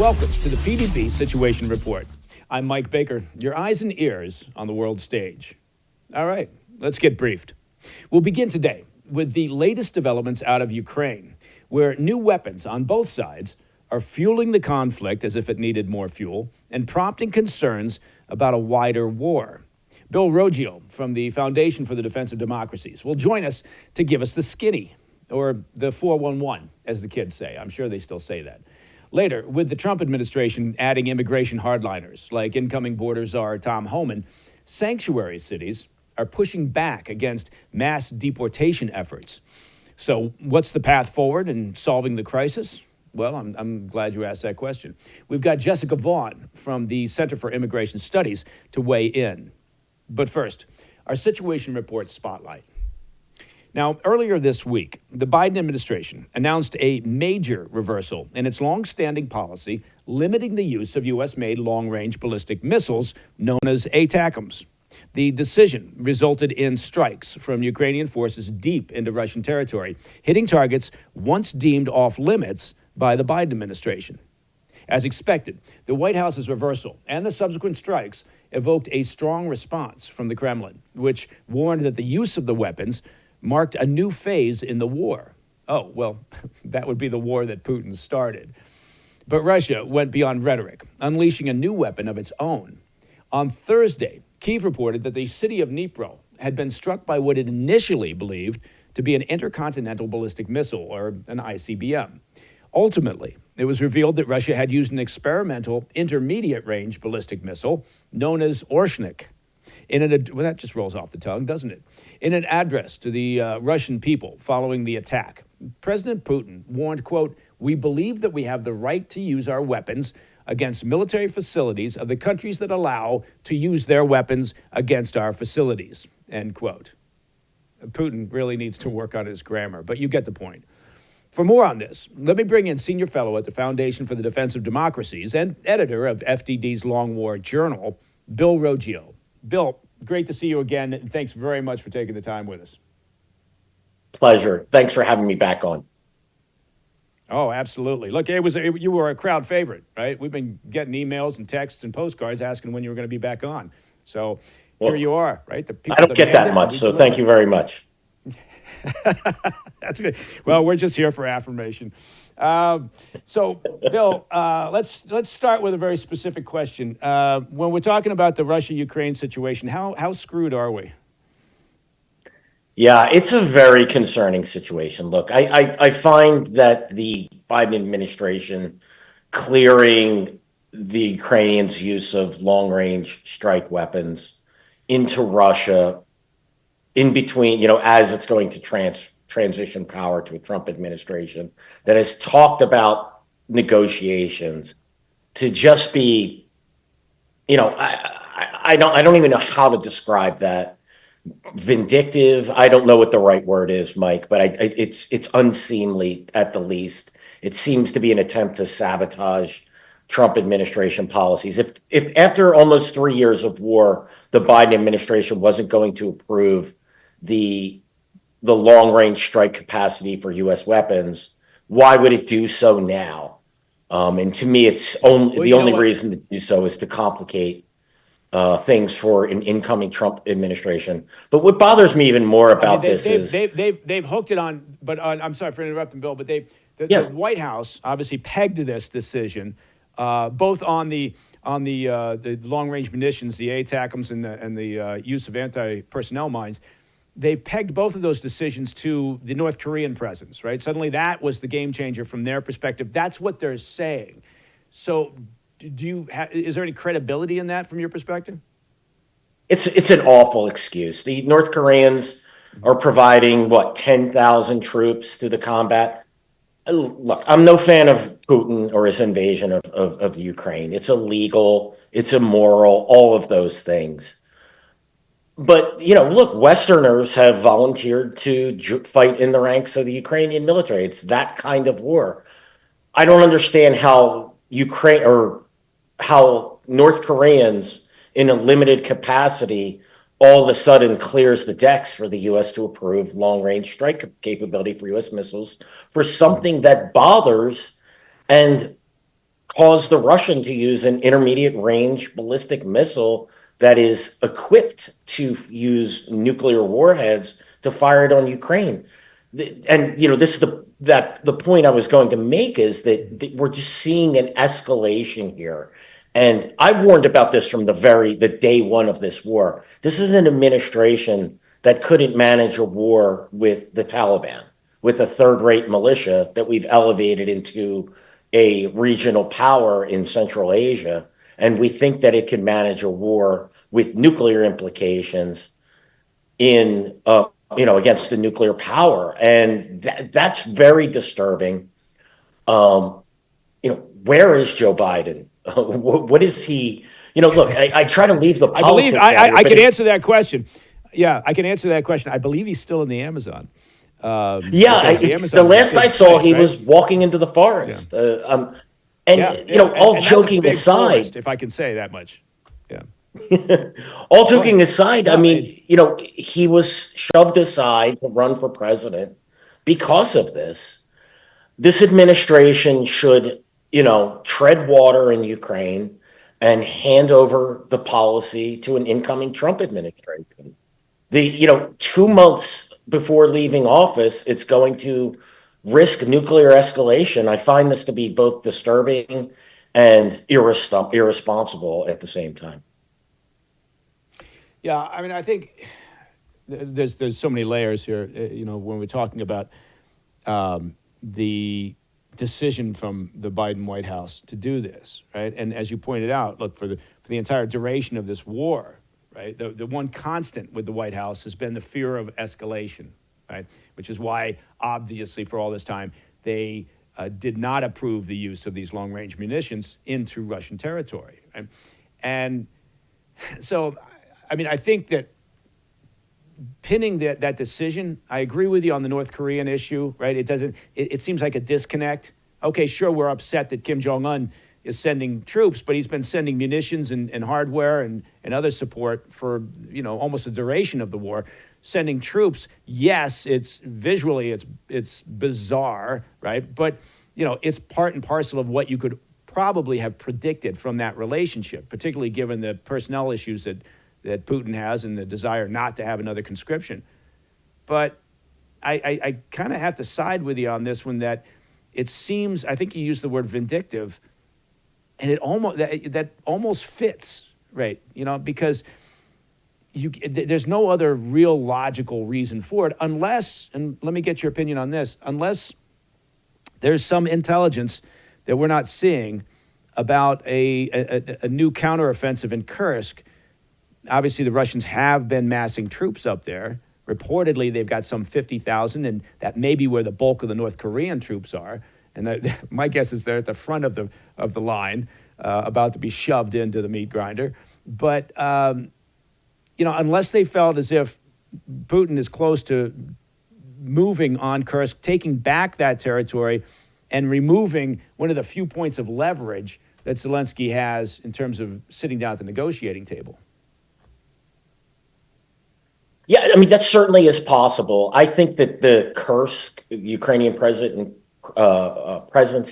Welcome to the PDB Situation Report. I'm Mike Baker, your eyes and ears on the world stage. All right, let's get briefed. We'll begin today with the latest developments out of Ukraine, where new weapons on both sides are fueling the conflict as if it needed more fuel and prompting concerns about a wider war. Bill Roggio from the Foundation for the Defense of Democracies will join us to give us the skinny, or the 411, as the kids say. I'm sure they still say that. Later, with the Trump administration adding immigration hardliners like incoming border czar Tom Homan, sanctuary cities are pushing back against mass deportation efforts. So what's the path forward in solving the crisis? Well, I'm glad you asked that question. We've got Jessica Vaughan from the Center for Immigration Studies to weigh in. But first, our Situation Report Spotlight. Now, earlier this week, the Biden administration announced a major reversal in its longstanding policy limiting the use of U.S.-made long-range ballistic missiles known as ATACMS. The decision resulted in strikes from Ukrainian forces deep into Russian territory, hitting targets once deemed off-limits by the Biden administration. As expected, the White House's reversal and the subsequent strikes evoked a strong response from the Kremlin, which warned that the use of the weapons marked a new phase in the war. Oh, well, that would be the war that Putin started. But Russia went beyond rhetoric, unleashing a new weapon of its own. On Thursday, Kyiv reported that the city of Dnipro had been struck by what it initially believed to be an intercontinental ballistic missile, or an ICBM. Ultimately, it was revealed that Russia had used an experimental intermediate-range ballistic missile known as Orshnik. Well, that just rolls off the tongue, doesn't it? In an address to the Russian people following the attack, President Putin warned, quote, "We believe that we have the right to use our weapons against military facilities of the countries that allow to use their weapons against our facilities," end quote. Putin really needs to work on his grammar, but you get the point. For more on this, let me bring in senior fellow at the Foundation for the Defense of Democracies and editor of FDD's Long War Journal, Bill Roggio. Bill, great to see you again, and thanks very much for taking the time with us. Pleasure. Thanks for having me back on. Oh, absolutely. Look, you were a crowd favorite, right? We've been getting emails and texts and postcards asking when you were going to be back on. So here you are, right? I don't get that much, so thank you very much. That's good. Well, we're just here for affirmation. So, Bill, let's start with a very specific question. When we're talking about the Russia-Ukraine situation, how screwed are we? Yeah, it's a very concerning situation. Look, I find that the Biden administration clearing the Ukrainians' use of long-range strike weapons into Russia in between, as it's going to transition power to a Trump administration that has talked about negotiations to just be, I don't even know how to describe that. Vindictive. I don't know what the right word is, Mike, but it's unseemly at the least. It seems to be an attempt to sabotage Trump administration policies. If after almost 3 years of war, the Biden administration wasn't going to approve the long-range strike capacity for U.S. weapons, why would it do so now? And to me, it's the only reason to do so is to complicate things for an incoming Trump administration. But what bothers me even more about they've hooked it on. But I'm sorry for interrupting, Bill. But the White House obviously pegged this decision both on the long-range munitions, the ATACMS, and the use of anti-personnel mines. They've pegged both of those decisions to the North Korean presence, right? Suddenly that was the game changer from their perspective. That's what they're saying. So is there any credibility in that from your perspective? It's an awful excuse. The North Koreans are providing, 10,000 troops to the combat. Look, I'm no fan of Putin or his invasion of the Ukraine. It's illegal. It's immoral, all of those things. But, look, Westerners have volunteered to fight in the ranks of the Ukrainian military. It's that kind of war. I don't understand how North Koreans in a limited capacity all of a sudden clears the decks for the U.S. to approve long-range strike capability for U.S. missiles for something that bothers and caused the Russian to use an intermediate range ballistic missile that is equipped to use nuclear warheads to fire it on Ukraine. And this is the point I was going to make is that we're just seeing an escalation here. And I warned about this from the day one of this war. This is an administration that couldn't manage a war with the Taliban, with a third-rate militia that we've elevated into a regional power in Central Asia. And we think that it can manage a war with nuclear implications in against the nuclear power, and that's very disturbing. Where is Joe Biden? What is he? Look, I try to leave the politics. I can answer that question. Yeah, I can answer that question. I believe he's still in the Amazon. The last I saw, he was walking into the forest. All joking aside, forest, if I can say that much. Yeah. All joking aside, I mean, he was shoved aside to run for president because of this. This administration should, tread water in Ukraine and hand over the policy to an incoming Trump administration. 2 months before leaving office, it's going to risk nuclear escalation. I find this to be both disturbing and irresponsible at the same time. Yeah, I mean, I think there's so many layers here. When we're talking about the decision from the Biden White House to do this, right? And as you pointed out, look, for the entire duration of this war, right? The one constant with the White House has been the fear of escalation, right? Which is why, obviously, for all this time, they did not approve the use of these long-range munitions into Russian territory, right? And so, I mean, I think that pinning that decision, I agree with you on the North Korean issue, right? It seems like a disconnect. Okay, sure, we're upset that Kim Jong-un is sending troops, but he's been sending munitions and hardware and other support for, almost the duration of the war. Sending troops, yes, it's visually, it's bizarre, right? But, it's part and parcel of what you could probably have predicted from that relationship, particularly given the personnel issues that Putin has and the desire not to have another conscription. But I kind of have to side with you on this one, that it seems, I think you used the word vindictive, and that almost fits, right? Because there's no other real logical reason for it, unless, and let me get your opinion on this, unless there's some intelligence that we're not seeing about a new counteroffensive in Kursk. Obviously, the Russians have been massing troops up there. Reportedly, they've got some 50,000, and that may be where the bulk of the North Korean troops are. And my guess is they're at the front of the line, about to be shoved into the meat grinder. But unless they felt as if Putin is close to moving on Kursk, taking back that territory, and removing one of the few points of leverage that Zelensky has in terms of sitting down at the negotiating table. Yeah, I mean, that certainly is possible. I think that the Kursk, the Ukrainian presence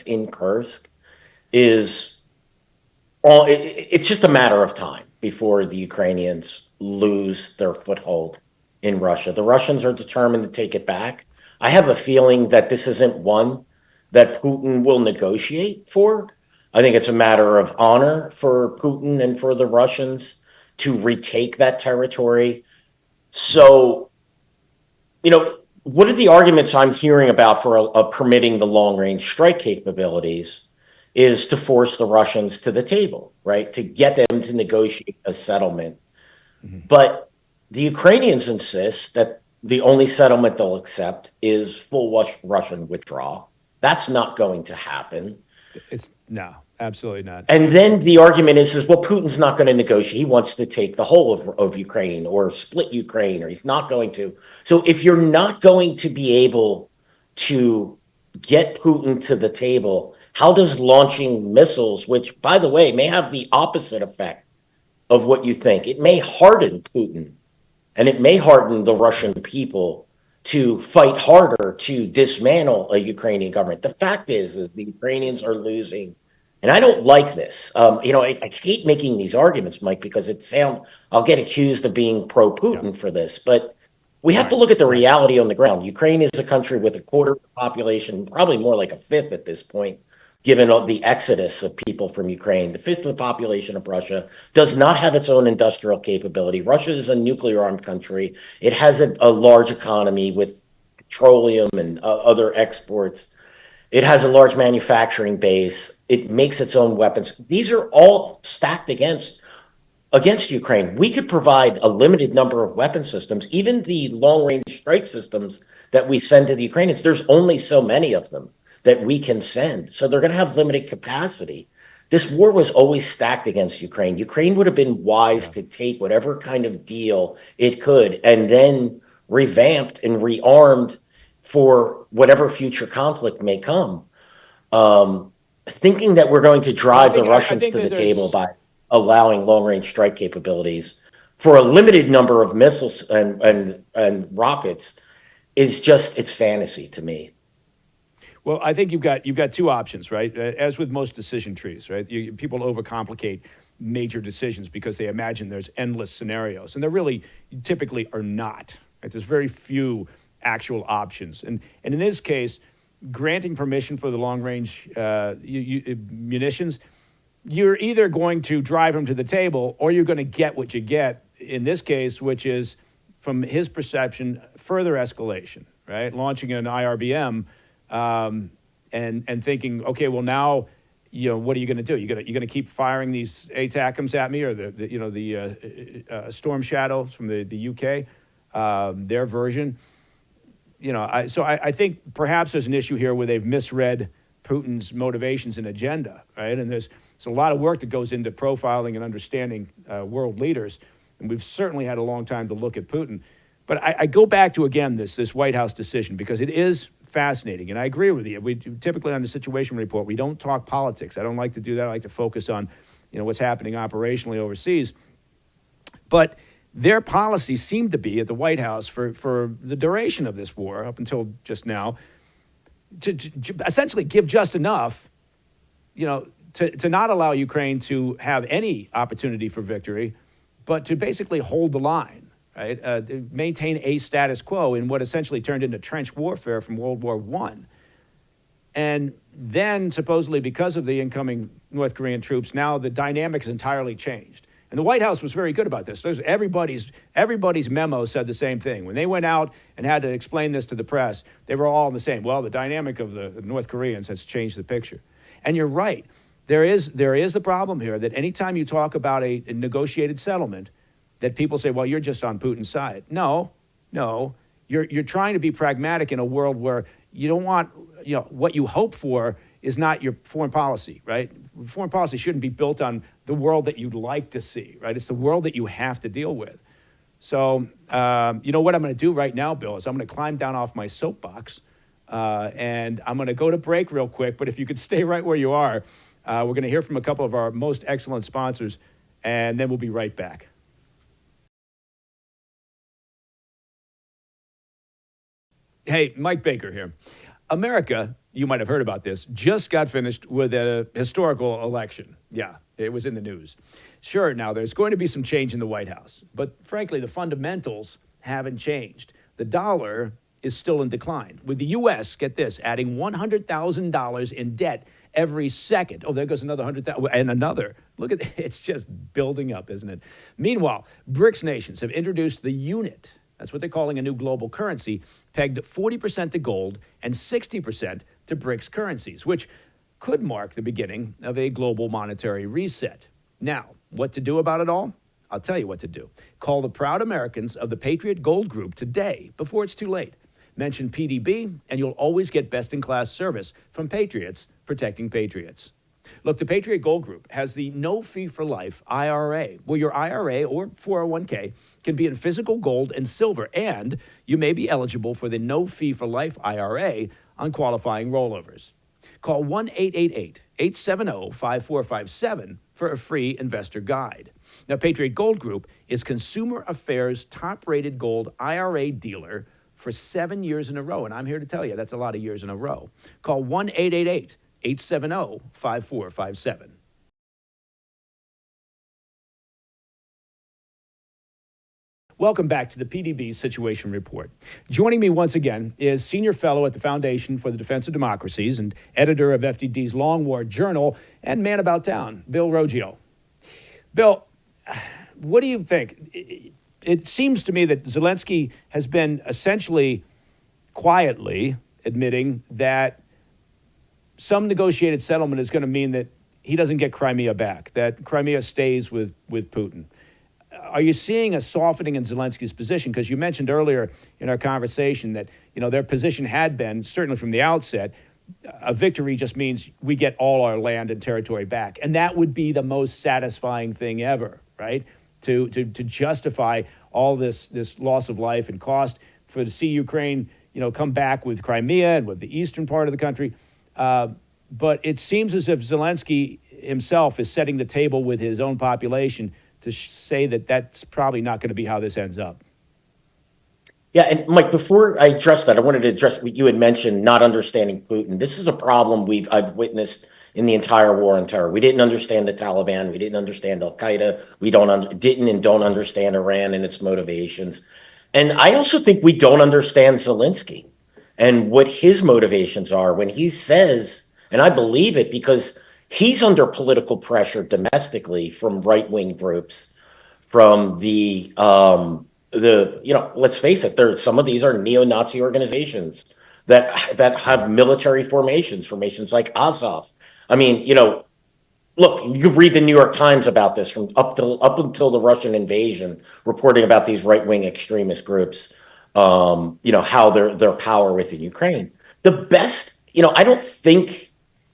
in Kursk it's just a matter of time before the Ukrainians lose their foothold in Russia. The Russians are determined to take it back. I have a feeling that this isn't one that Putin will negotiate for. I think it's a matter of honor for Putin and for the Russians to retake that territory. So, what are the arguments I'm hearing about for permitting the long-range strike capabilities is to force the Russians to the table, right? To get them to negotiate a settlement. Mm-hmm. But the Ukrainians insist that the only settlement they'll accept is full Russian withdrawal. That's not going to happen. No, absolutely not. And then the argument is well, Putin's not going to negotiate. He wants to take the whole of Ukraine or split Ukraine, or he's not going to. So if you're not going to be able to get Putin to the table, how does launching missiles, which, by the way, may have the opposite effect of what you think, it may harden Putin and it may harden the Russian people to fight harder to dismantle a Ukrainian government. The fact is the Ukrainians are losing And I don't like this. I hate making these arguments, Mike, because I'll get accused of being pro Yeah. Putin for this, but we have to Right. look at the Right. reality on the ground. Ukraine is a country with a quarter of the population, probably more like a fifth at this point, given the exodus of people from Ukraine. The fifth of the population of Russia does not have its own industrial capability. Russia is a nuclear armed country. It has a large economy with petroleum and other exports. It has a large manufacturing base. It makes its own weapons. These are all stacked against Ukraine. We could provide a limited number of weapon systems, even the long range strike systems that we send to the Ukrainians. There's only so many of them that we can send. So they're going to have limited capacity. This war was always stacked against Ukraine. Ukraine would have been wise Yeah. to take whatever kind of deal it could and then revamped and rearmed for whatever future conflict may come. Thinking that we're going to Well, drive the I Russians think to that the table there's by allowing long range strike capabilities for a limited number of missiles and rockets is just it's fantasy to me. Well, I think you've got two options, right? As with most decision trees, right? People overcomplicate major decisions because they imagine there's endless scenarios, and there really typically are not. Right? There's very few actual options, and in this case, granting permission for the long range munitions, you're either going to drive them to the table or you're going to get what you get in this case, which is, from his perception, further escalation, right? Launching an IRBM and thinking, okay, well now, what are you going to do? You're going to keep firing these ATACMs at me, or the Storm Shadows from the UK, their version. I think perhaps there's an issue here where they've misread Putin's motivations and agenda, right? And there's a lot of work that goes into profiling and understanding world leaders, and we've certainly had a long time to look at Putin. But I go back to, again, this White House decision, because it is fascinating, and I agree with you. We typically, on the Situation Report, we don't talk politics. I don't like to do that. I like to focus on, what's happening operationally overseas. But their policy seemed to be at the White House for the duration of this war, up until just now, to essentially give just enough, to not allow Ukraine to have any opportunity for victory, but to basically hold the line, right? Maintain a status quo in what essentially turned into trench warfare from World War I. And then, supposedly, because of the incoming North Korean troops, now the dynamics entirely changed. And the White House was very good about this. Everybody's memo said the same thing. When they went out and had to explain this to the press, they were all the same. Well, the dynamic of the North Koreans has changed the picture. And you're right. There is the problem here that anytime you talk about a negotiated settlement, that people say, well, you're just on Putin's side. No. You're trying to be pragmatic in a world where you don't want, what you hope for is not your foreign policy, right? Foreign policy shouldn't be built on the world that you'd like to see, right? It's the world that you have to deal with. So, what I'm going to do right now, Bill, is I'm going to climb down off my soapbox, and I'm going to go to break real quick. But if you could stay right where you are, we're going to hear from a couple of our most excellent sponsors, and then we'll be right back. Hey, Mike Baker here. America, you might have heard about this, just got finished with a historical election. Yeah, it was in the news. Sure, now there's going to be some change in the White House, but frankly, the fundamentals haven't changed. The dollar is still in decline, with the U.S., get this, adding $100,000 in debt every second. Oh, there goes another 100,000 and another. Look at it. It's just building up, isn't it? Meanwhile, BRICS nations have introduced the unit. That's what they're calling a new global currency, pegged 40% to gold and 60% to BRICS currencies, which could mark the beginning of a global monetary reset. Now, what to do about it all? I'll tell you what to do. Call the proud Americans of the Patriot Gold Group today, before it's too late. Mention PDB, and you'll always get best-in-class service from Patriots protecting Patriots. Look, the Patriot Gold Group has the no-fee-for-life IRA, where your IRA or 401k can be in physical gold and silver, and you may be eligible for the no-fee-for-life IRA on qualifying rollovers. Call 1-888-870-5457 for a free investor guide. Now, Patriot Gold Group is Consumer Affairs' top-rated gold IRA dealer for 7 years in a row, and I'm here to tell you that's a lot of years in a row. Call 1-888 870-5457. Welcome back to the PDB Situation Report. Joining me once again is Senior Fellow at the Foundation for the Defense of Democracies and editor of FDD's Long War Journal and man about town, Bill Roggio. Bill, what do you think? It seems to me that Zelensky has been essentially quietly admitting that some negotiated settlement is going to mean that he doesn't get Crimea back, that Crimea stays with Putin. Are you seeing a softening in Zelensky's position? Because you mentioned earlier in our conversation that, their position had been, certainly from the outset, a victory just means we get all our land and territory back. And that would be the most satisfying thing ever, right? To justify all this loss of life and cost to see Ukraine, come back with Crimea and with the eastern part of the country. But it seems as if Zelensky himself is setting the table with his own population to say that that's probably not going to be how this ends up. Yeah, and Mike, before I address that, I wanted to address what you had mentioned, not understanding Putin. This is a problem I've witnessed in the entire war on terror. We didn't understand the Taliban. We didn't understand Al Qaeda. We didn't and don't understand Iran and its motivations. And I also think we don't understand Zelensky and what his motivations are when he says, and I believe it because he's under political pressure domestically from right-wing groups, from let's face it, some of these are neo-Nazi organizations that have military formations like Azov. I mean, look, you read the New York Times about this from up until the Russian invasion, reporting about these right-wing extremist groups, how their power within Ukraine. The best, I don't think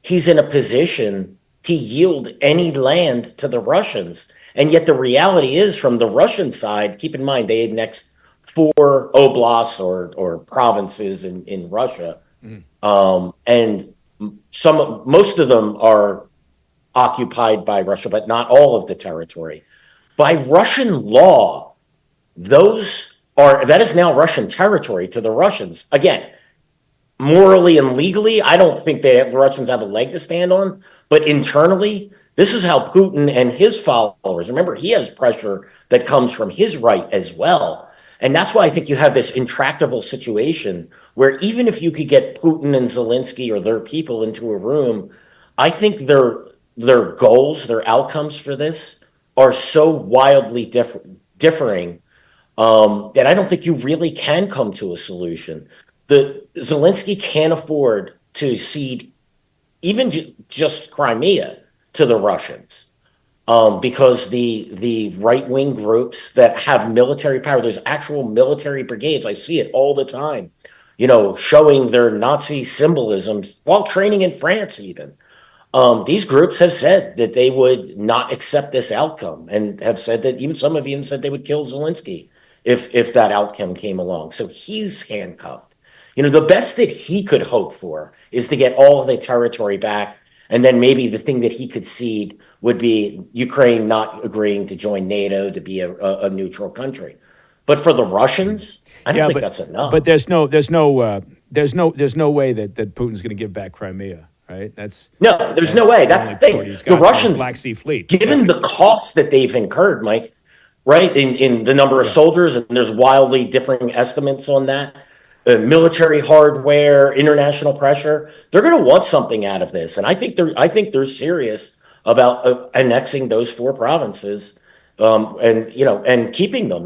he's in a position to yield any land to the Russians. And yet the reality is, from the Russian side, keep in mind, they annexed 4 oblasts or provinces in Russia. And most of them are occupied by Russia, but not all of the territory. By Russian law, that is now Russian territory to the Russians. Again, morally and legally, I don't think the Russians have a leg to stand on, but internally, this is how Putin and his followers, remember, he has pressure that comes from his right as well. And that's why I think you have this intractable situation where even if you could get Putin and Zelensky or their people into a room, I think their goals, their outcomes for this are so wildly differing that I don't think you really can come to a solution. Zelensky can't afford to cede even just Crimea to the Russians because the right-wing groups that have military power, there's actual military brigades. I see it all the time, showing their Nazi symbolism while training in France even. These groups have said that they would not accept this outcome and have said that some of them said they would kill Zelensky if that outcome came along. So he's handcuffed. The best that he could hope for is to get all of the territory back. And then maybe the thing that he could cede would be Ukraine not agreeing to join NATO to be a neutral country. But for the Russians, I don't think that's enough. But there's no way that Putin's going to give back Crimea, right? There's no way. That's the thing. The Russians, Black Sea Fleet, given the cost that they've incurred, Mike, right, in the number of soldiers, and there's wildly differing estimates on that. Military hardware, international pressure, they're going to want something out of this, and I think they're serious about annexing those 4 provinces, and keeping them.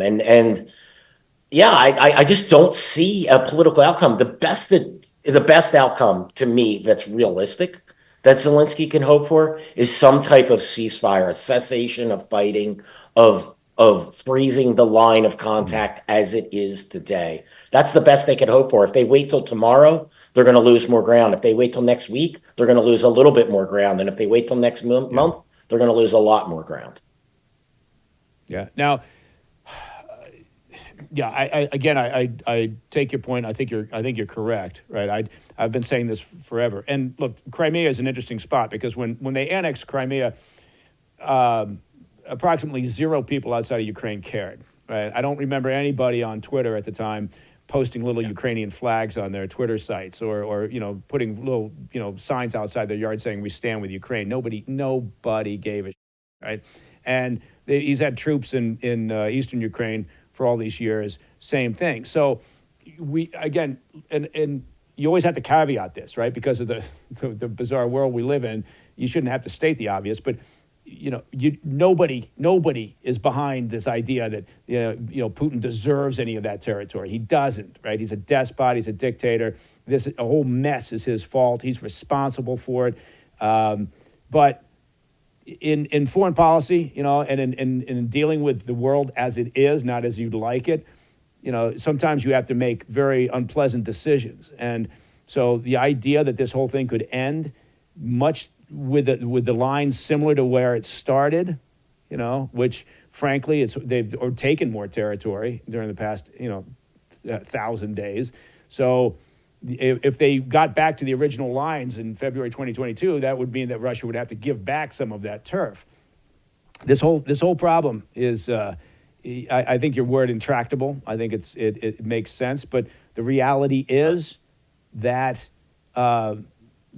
I just don't see a political outcome. The best outcome to me that's realistic that Zelensky can hope for is some type of ceasefire, a cessation of fighting, of freezing the line of contact as it is today. That's the best they can hope for. If they wait till tomorrow, they're going to lose more ground. If they wait till next week, they're going to lose a little bit more ground. And if they wait till next month, they're going to lose a lot more ground. Yeah. Now, I take your point. I think you're correct, right? I've been saying this forever. And look, Crimea is an interesting spot because when they annexed Crimea, approximately 0 people outside of Ukraine cared, right? I don't remember anybody on Twitter at the time posting little Ukrainian flags on their Twitter sites, or putting little signs outside their yard saying we stand with Ukraine. Nobody gave a shit, right? And he's had troops in eastern Ukraine for all these years. Same thing. So we again and you always have to caveat this, right? Because of the bizarre world we live in. You shouldn't have to state the obvious, but nobody is behind this idea that Putin deserves any of that territory. He doesn't, right? He's a despot. He's a dictator. A whole mess is his fault. He's responsible for it. But in foreign policy, and in dealing with the world as it is, not as you'd like it, sometimes you have to make very unpleasant decisions. And so the idea that this whole thing could end much with the lines similar to where it started, which frankly they've taken more territory during the past 1,000 days. So if they got back to the original lines in February 2022, that would mean that Russia would have to give back some of that turf. This whole problem is, I think your word intractable. I think it makes sense, but the reality is that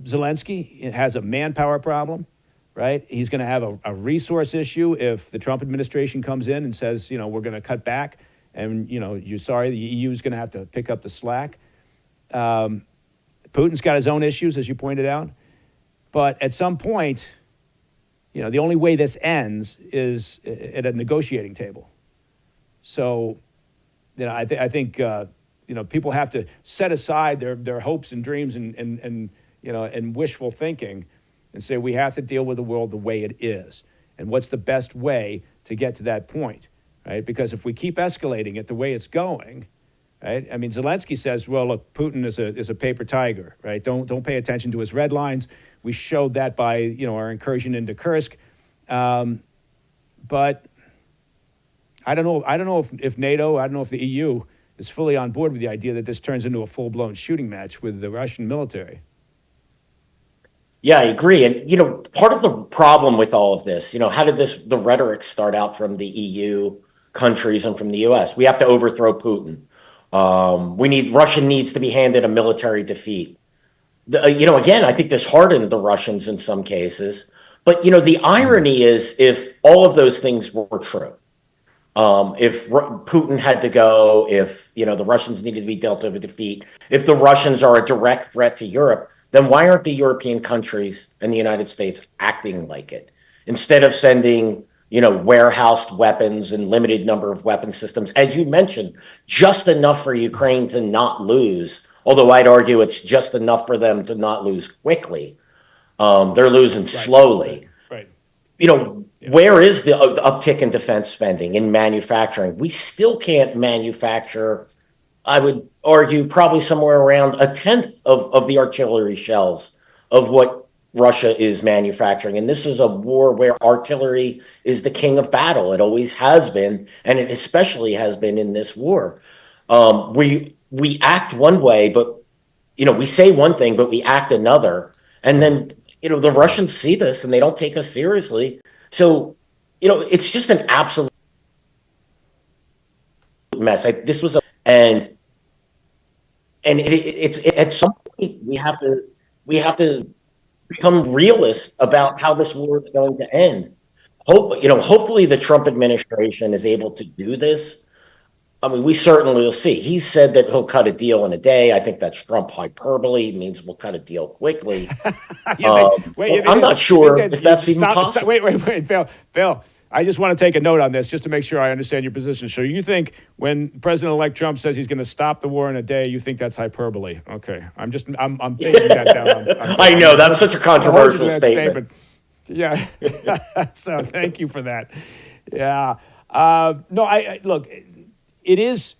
Zelensky has a manpower problem, right? He's going to have a resource issue if the Trump administration comes in and says, we're going to cut back, and the EU is going to have to pick up the slack. Putin's got his own issues, as you pointed out, but at some point, the only way this ends is at a negotiating table. So, I think people have to set aside their hopes and dreams and wishful thinking and say, we have to deal with the world the way it is. And what's the best way to get to that point, right? Because if we keep escalating it the way it's going, right? I mean, Zelensky says, well, look, Putin is a paper tiger, right? Don't pay attention to his red lines. We showed that by, our incursion into Kursk. But I don't know if NATO, I don't know if the EU is fully on board with the idea that this turns into a full-blown shooting match with the Russian military. Yeah, I agree. And, part of the problem with all of this, how did the rhetoric start out from the EU countries and from the US? We have to overthrow Putin. Russia needs to be handed a military defeat. Again, I think this hardened the Russians in some cases. But, the irony is, if all of those things were true, if Putin had to go, if, the Russians needed to be dealt with a defeat, if the Russians are a direct threat to Europe, then why aren't the European countries and the United States acting like it? Instead of sending, warehoused weapons and limited number of weapon systems, as you mentioned, just enough for Ukraine to not lose, although I'd argue it's just enough for them to not lose quickly. They're losing slowly. Right. Where is the uptick in defense spending, in manufacturing? We still can't manufacture, I would argue, probably somewhere around a tenth of the artillery shells of what Russia is manufacturing. And this is a war where artillery is the king of battle. It always has been, and it especially has been in this war. We act one way, but, we say one thing, but we act another. And then, the Russians see this and they don't take us seriously. So, it's just an absolute mess. And it's at some point we have to become realists about how this war is going to end. Hopefully the Trump administration is able to do this. I mean, we certainly will see. He said that he'll cut a deal in a day. I think that's Trump hyperbole. It means we'll cut a deal quickly. I'm not sure if that's even possible. Wait, Bill. I just want to take a note on this just to make sure I understand your position. So you think when President-elect Trump says he's going to stop the war in a day, you think that's hyperbole? Okay, I'm taking that down. I know that's such a controversial statement. Yeah. So thank you for that. Yeah. Look. It is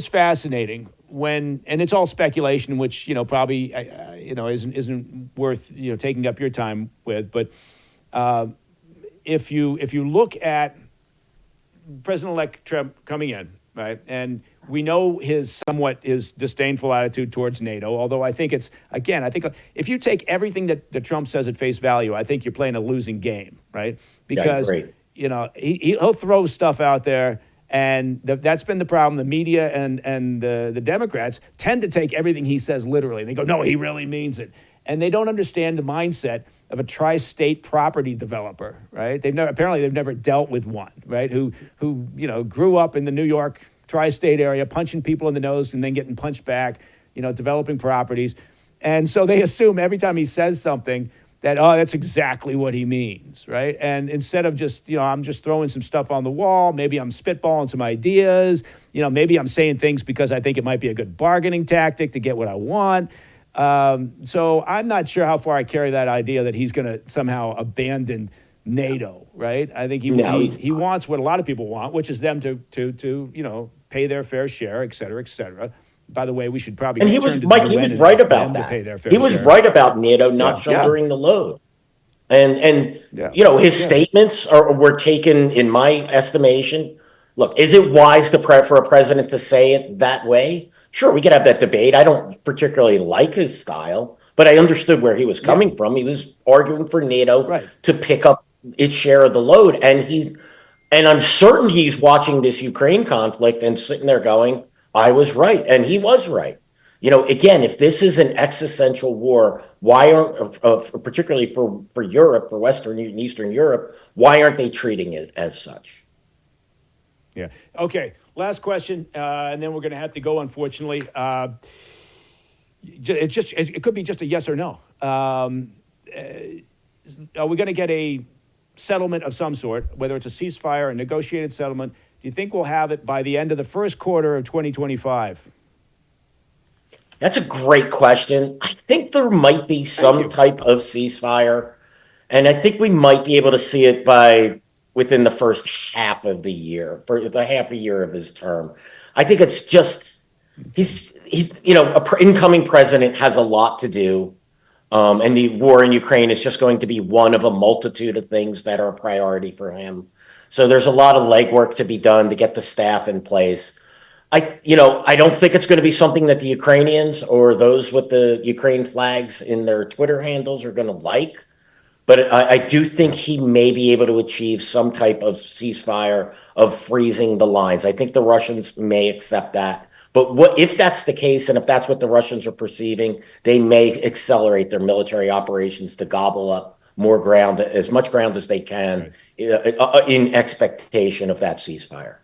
fascinating when, and it's all speculation, which probably isn't worth taking up your time with. But if you look at President-elect Trump coming in, right, and we know his disdainful attitude towards NATO. Although I think if you take everything that Trump says at face value, I think you're playing a losing game, right? Because he'll throw stuff out there. And that's been the problem. The media and the Democrats tend to take everything he says literally. They go, no, he really means it. And they don't understand the mindset of a tri-state property developer, right? Apparently they've never dealt with one, right? Who grew up in the New York tri-state area, punching people in the nose and then getting punched back, developing properties. And so they assume every time he says something that, that's exactly what he means, right? And instead of just, I'm just throwing some stuff on the wall, maybe I'm spitballing some ideas, maybe I'm saying things because I think it might be a good bargaining tactic to get what I want. So I'm not sure how far I carry that idea that he's going to somehow abandon NATO, right? I think he wants what a lot of people want, which is them to pay their fair share, et cetera, et cetera. By the way, we should probably. And he was right about that. He was right about NATO not shouldering the load. And his statements were taken, in my estimation. Look, is it wise for a president to say it that way? Sure, we could have that debate. I don't particularly like his style, but I understood where he was coming from. He was arguing for NATO to pick up its share of the load. And I'm certain he's watching this Ukraine conflict and sitting there going, I was right. And he was right. Again, if this is an existential war, why aren't, particularly for Europe, for Western and Eastern Europe, why aren't they treating it as such? Yeah. Okay. Last question, and then we're going to have to go, unfortunately. It could be just a yes or no. Are we going to get a settlement of some sort, whether it's a ceasefire, a negotiated settlement? Do you think we'll have it by the end of the first quarter of 2025? That's a great question. I think there might be some type of ceasefire, and I think we might be able to see it within the first half of the year, for the half a year of his term. I think it's just he's an incoming president has a lot to do, and the war in Ukraine is just going to be one of a multitude of things that are a priority for him. So there's a lot of legwork to be done to get the staff in place. I don't think it's going to be something that the Ukrainians or those with the Ukraine flags in their Twitter handles are going to like. But I do think he may be able to achieve some type of ceasefire of freezing the lines. I think the Russians may accept that. But if that's the case, and if that's what the Russians are perceiving, they may accelerate their military operations to gobble up more ground, as much ground as they can, in expectation of that ceasefire.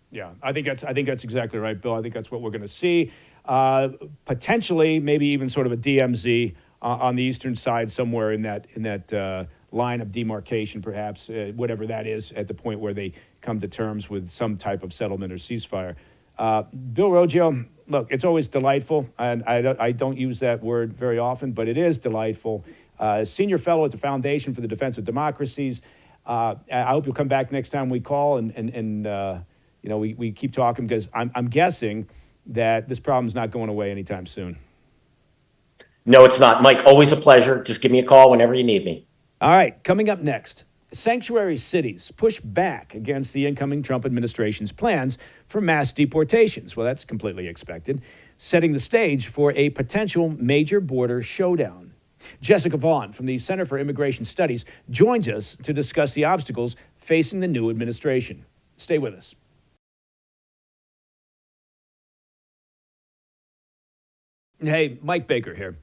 Yeah, I think that's exactly right, Bill. I think that's what we're going to see. Potentially, maybe even sort of a DMZ on the eastern side, somewhere in that line of demarcation, perhaps, whatever that is, at the point where they come to terms with some type of settlement or ceasefire. Bill Roggio, look, it's always delightful, and I don't use that word very often, but it is delightful. Senior fellow at the Foundation for the Defense of Democracies. I hope you'll come back next time we call and we keep talking, because I'm guessing that this problem is not going away anytime soon. No, it's not. Mike, always a pleasure. Just give me a call whenever you need me. All right, coming up next, sanctuary cities push back against the incoming Trump administration's plans for mass deportations. Well, that's completely expected, setting the stage for a potential major border showdown. Jessica Vaughan from the Center for Immigration Studies joins us to discuss the obstacles facing the new administration. Stay with us. Hey, Mike Baker here.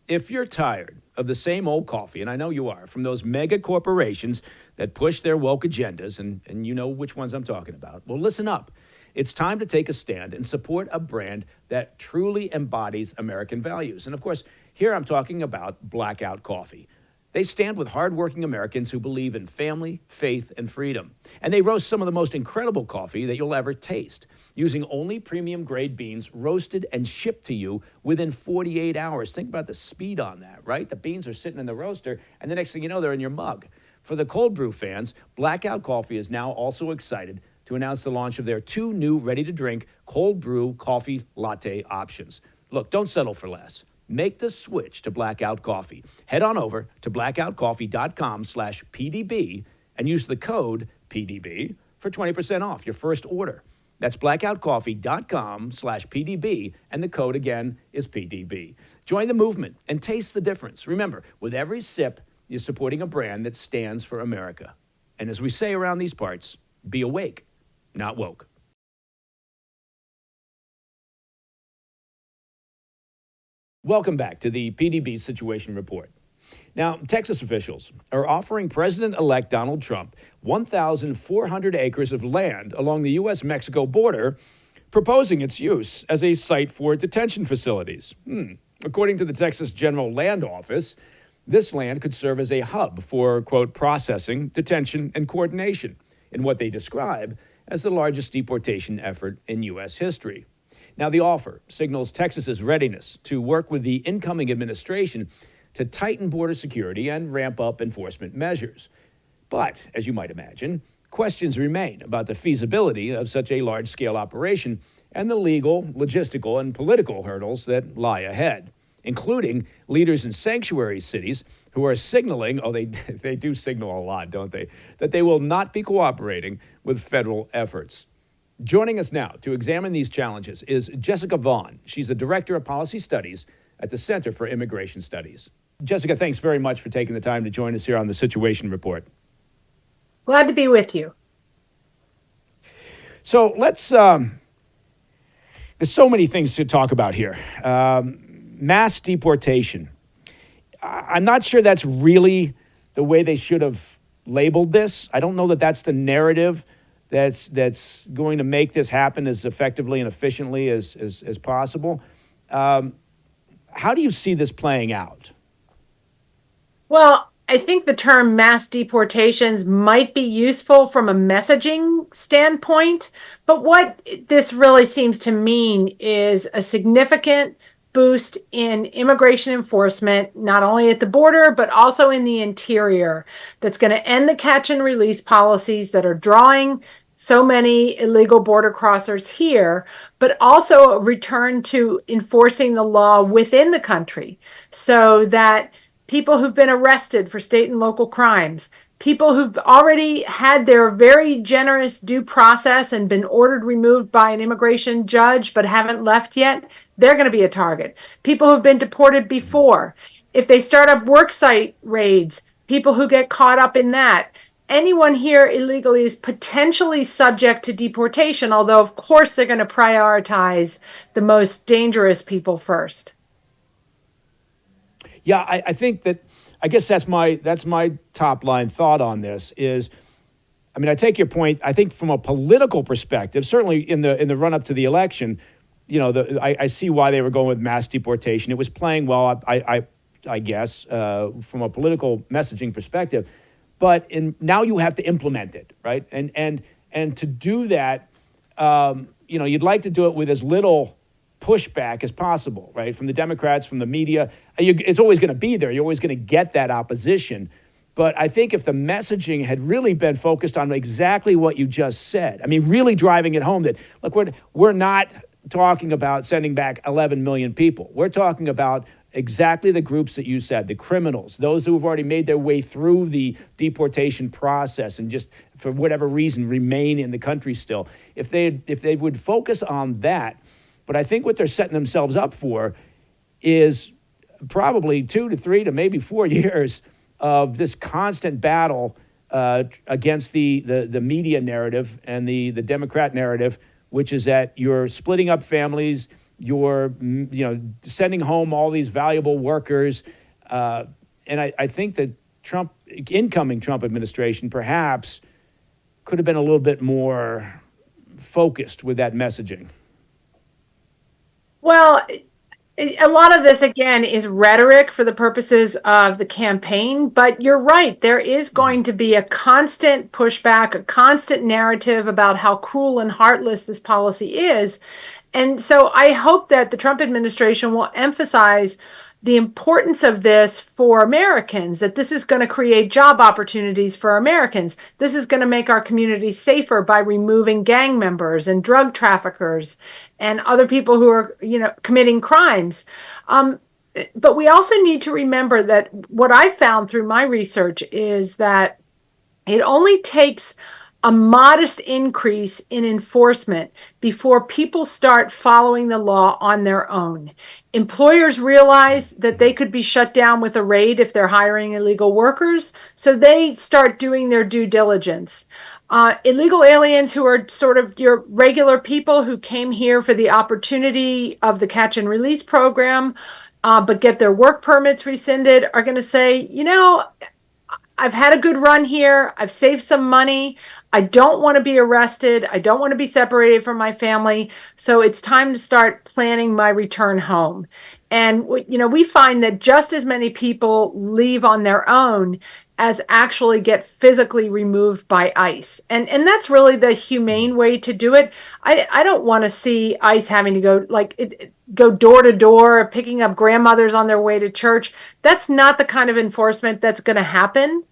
If you're tired of the same old coffee, and I know you are, from those mega corporations that push their woke agendas, and you know which ones I'm talking about, well, listen up. It's time to take a stand and support a brand that truly embodies American values. And of course, here I'm talking about Blackout Coffee. They stand with hardworking Americans who believe in family, faith, and freedom. And they roast some of the most incredible coffee that you'll ever taste, using only premium grade beans roasted and shipped to you within 48 hours. Think about the speed on that, right? The beans are sitting in the roaster, and the next thing you know, they're in your mug. For the cold brew fans, Blackout Coffee is now also excited to announce the launch of their 2 new ready-to-drink cold brew coffee latte options. Look, don't settle for less. Make the switch to Blackout Coffee. Head on over to blackoutcoffee.com/PDB and use the code PDB for 20% off your first order. That's blackoutcoffee.com/PDB, and the code again is PDB. Join the movement and taste the difference. Remember, with every sip, you're supporting a brand that stands for America. And as we say around these parts, be awake, not woke. Welcome back to the PDB Situation Report. Now, Texas officials are offering President-elect Donald Trump 1,400 acres of land along the U.S.-Mexico border, proposing its use as a site for detention facilities. According to the Texas General Land Office, this land could serve as a hub for, quote, processing, detention, and coordination in what they describe as the largest deportation effort in U.S. history. Now, the offer signals Texas's readiness to work with the incoming administration to tighten border security and ramp up enforcement measures. But, as you might imagine, questions remain about the feasibility of such a large-scale operation and the legal, logistical, and political hurdles that lie ahead, including leaders in sanctuary cities who are signaling, they do signal a lot, don't they, that they will not be cooperating with federal efforts. Joining us now to examine these challenges is Jessica Vaughan. She's the Director of Policy Studies at the Center for Immigration Studies. Jessica, thanks very much for taking the time to join us here on the Situation Report. Glad to be with you. So let's, there's so many things to talk about here. Mass deportation. I'm not sure that's really the way they should have labeled this. I don't know that that's the narrative that's going to make this happen as effectively and efficiently as possible. How do you see this playing out? Well, I think the term mass deportations might be useful from a messaging standpoint, but what this really seems to mean is a significant boost in immigration enforcement, not only at the border, but also in the interior, that's going to end the catch and release policies that are drawing so many illegal border crossers here, but also a return to enforcing the law within the country so that people who've been arrested for state and local crimes, people who've already had their very generous due process and been ordered removed by an immigration judge but haven't left yet, they're going to be a target. People who've been deported before, if they start up worksite raids, people who get caught up in that, anyone here illegally is potentially subject to deportation, although of course they're going to prioritize the most dangerous people first. Yeah, I think that, I guess that's my top line thought on this is, I mean, I take your point. I think from a political perspective, certainly in the run up to the election, you know, I see why they were going with mass deportation. It was playing well, I guess, from a political messaging perspective. But now you have to implement it, right? And to do that, you know, you'd like to do it with as little pushback as possible, right? From the Democrats, from the media. It's always going to be there. You're always going to get that opposition. But I think if the messaging had really been focused on exactly what you just said, I mean, really driving it home that, look, we're not talking about sending back 11 million people. We're talking about exactly the groups that you said, the criminals, those who have already made their way through the deportation process and just for whatever reason remain in the country still. If they would focus on that, but I think what they're setting themselves up for is probably 2 to 3 to maybe 4 years of this constant battle against the media narrative and the Democrat narrative, which is that you're splitting up families, you're sending home all these valuable workers, and I think that incoming Trump administration perhaps could have been a little bit more focused with that messaging. Well, a lot of this, again, is rhetoric for the purposes of the campaign. But you're right. There is going to be a constant pushback, a constant narrative about how cruel and heartless this policy is. And so I hope that the Trump administration will emphasize the importance of this for Americans, that this is going to create job opportunities for Americans. This is going to make our communities safer by removing gang members and drug traffickers and other people who are, committing crimes. But we also need to remember that what I found through my research is that it only takes a modest increase in enforcement before people start following the law on their own. Employers realize that they could be shut down with a raid if they're hiring illegal workers, so they start doing their due diligence. Illegal aliens who are sort of your regular people who came here for the opportunity of the catch and release program, but get their work permits rescinded, are going to say, I've had a good run here. I've saved some money. I don't want to be arrested. I don't want to be separated from my family. So it's time to start planning my return home. And, we find that just as many people leave on their own as actually get physically removed by ICE. And that's really the humane way to do it. I don't want to see ICE having to go door to door, picking up grandmothers on their way to church. That's not the kind of enforcement that's going to happen.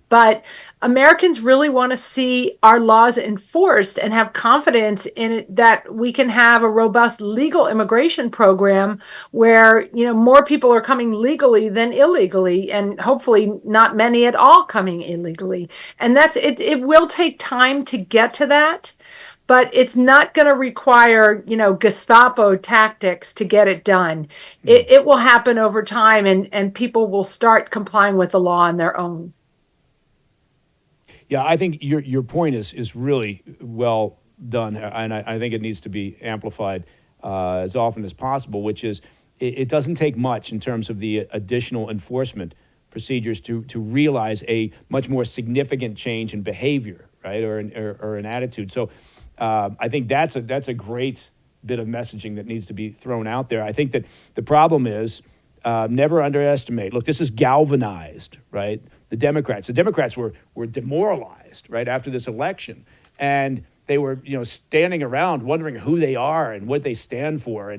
But Americans really want to see our laws enforced and have confidence in it, that we can have a robust legal immigration program where, more people are coming legally than illegally, and hopefully not many at all coming illegally. And that's it. It will take time to get to that, but it's not going to require, Gestapo tactics to get it done. It will happen over time, and people will start complying with the law on their own. Yeah, I think your point is really well done, and I think it needs to be amplified as often as possible, which is it doesn't take much in terms of the additional enforcement procedures to realize a much more significant change in behavior, right, or an attitude. So I think that's a great bit of messaging that needs to be thrown out there. I think that the problem is never underestimate. Look, this is galvanized, right? The Democrats were demoralized right after this election, and they were standing around wondering who they are and what they stand for,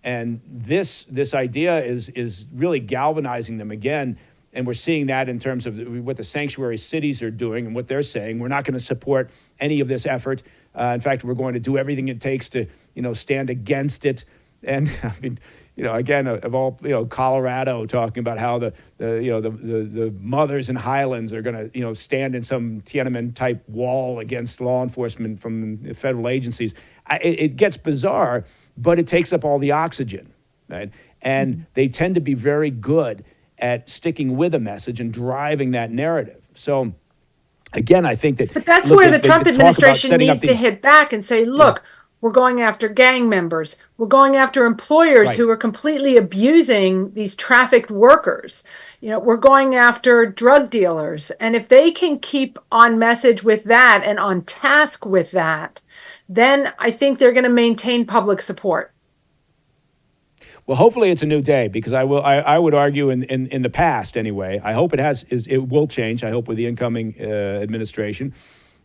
and this idea is really galvanizing them again, and we're seeing that in terms of what the sanctuary cities are doing and what they're saying. We're not going to support any of this effort. In fact, we're going to do everything it takes to stand against it. And I mean, again, of all, Colorado talking about how the mothers in Highlands are going to, stand in some Tiananmen type wall against law enforcement from the federal agencies. It gets bizarre, but it takes up all the oxygen, right? And they tend to be very good at sticking with a message and driving that narrative. So again, I think that. But that's where the Trump administration needs to hit back and say, look, we're going after gang members. We're going after employers who are completely abusing these trafficked workers. We're going after drug dealers. And if they can keep on message with that and on task with that, then I think they're going to maintain public support. Well, hopefully it's a new day, because I would argue in the past anyway. I hope it will change. I hope with the incoming administration.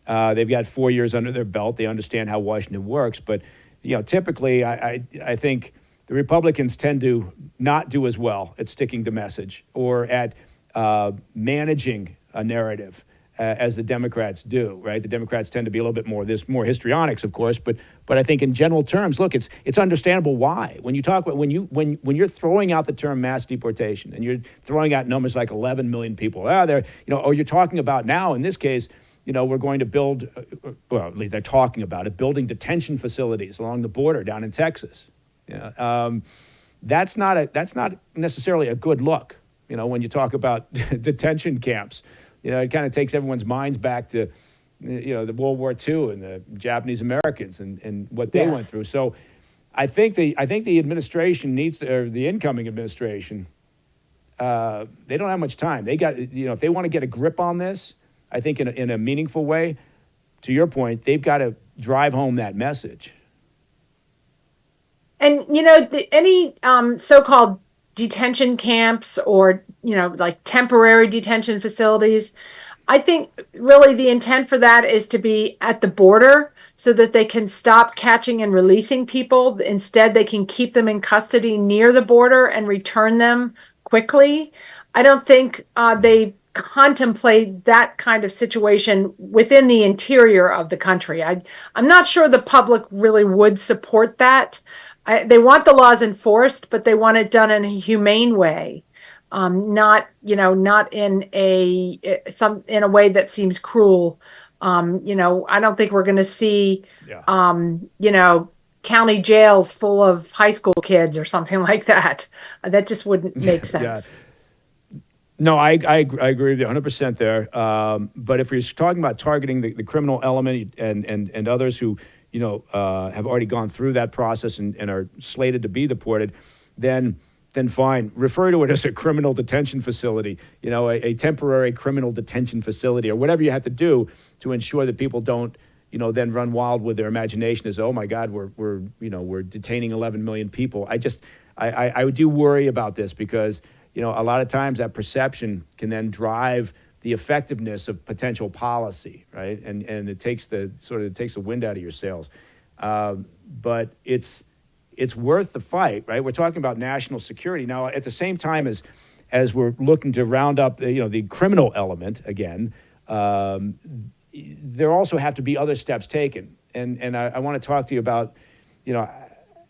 They've got 4 years under their belt. They understand how Washington works. But, typically I think the Republicans tend to not do as well at sticking to message or at managing a narrative as the Democrats do, right? The Democrats tend to be a little bit more, there's more histrionics, of course, but I think in general terms, look, it's understandable why. When you talk about, when you're throwing out the term mass deportation and you're throwing out numbers like 11 million people out there, or you're talking about now, in this case, we're going to build, well, at least they're talking about it, building detention facilities along the border down in Texas. That's not necessarily a good look, when you talk about detention camps. It kind of takes everyone's minds back to, the World War II and the Japanese Americans and what they went through. So I think the administration needs to, or the incoming administration, they don't have much time. They got, if they want to get a grip on this, I think in a meaningful way, to your point, they've got to drive home that message. And, any so-called detention camps or, like temporary detention facilities, I think really the intent for that is to be at the border so that they can stop catching and releasing people. Instead, they can keep them in custody near the border and return them quickly. I don't think they contemplate that kind of situation within the interior of the country. I'm not sure the public really would support that. They want the laws enforced, but they want it done in a humane way, not in a way that seems cruel. I don't think we're going to see, county jails full of high school kids or something like that. That just wouldn't make sense. No, I agree with you 100% there. But if you're talking about targeting the criminal element and others who, have already gone through that process and are slated to be deported, then fine. Refer to it as a criminal detention facility, a temporary criminal detention facility or whatever you have to do to ensure that people don't, then run wild with their imagination as, oh my God, we're detaining 11 million people. I do worry about this because, a lot of times that perception can then drive the effectiveness of potential policy, right? And it takes the wind out of your sails. But it's worth the fight, right? We're talking about national security. Now, at the same time as we're looking to round up, the criminal element again, there also have to be other steps taken. And I want to talk to you about,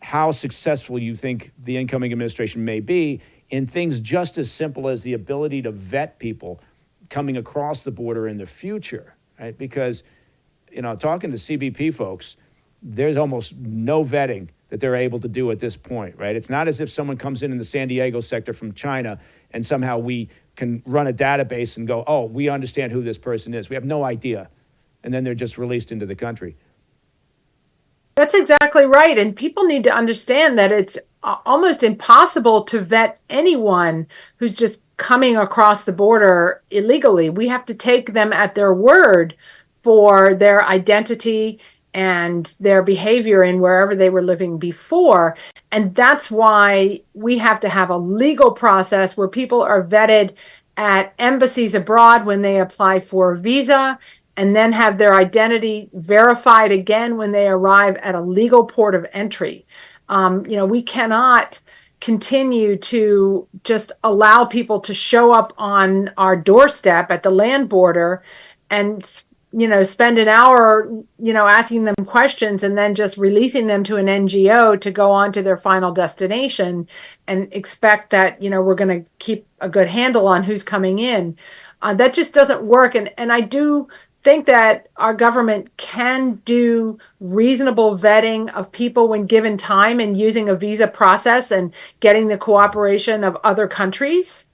how successful you think the incoming administration may be in things just as simple as the ability to vet people coming across the border in the future, right? Because, talking to CBP folks, there's almost no vetting that they're able to do at this point, right? It's not as if someone comes in the San Diego sector from China and somehow we can run a database and go, oh, we understand who this person is. We have no idea. And then they're just released into the country. That's exactly right. And people need to understand that it's almost impossible to vet anyone who's just coming across the border illegally. We have to take them at their word for their identity and their behavior in wherever they were living before. And that's why we have to have a legal process where people are vetted at embassies abroad when they apply for a visa, and then have their identity verified again when they arrive at a legal port of entry. We cannot continue to just allow people to show up on our doorstep at the land border and, spend an hour, asking them questions and then just releasing them to an NGO to go on to their final destination and expect that, we're going to keep a good handle on who's coming in. That just doesn't work. And I do think that our government can do reasonable vetting of people when given time and using a visa process and getting the cooperation of other countries.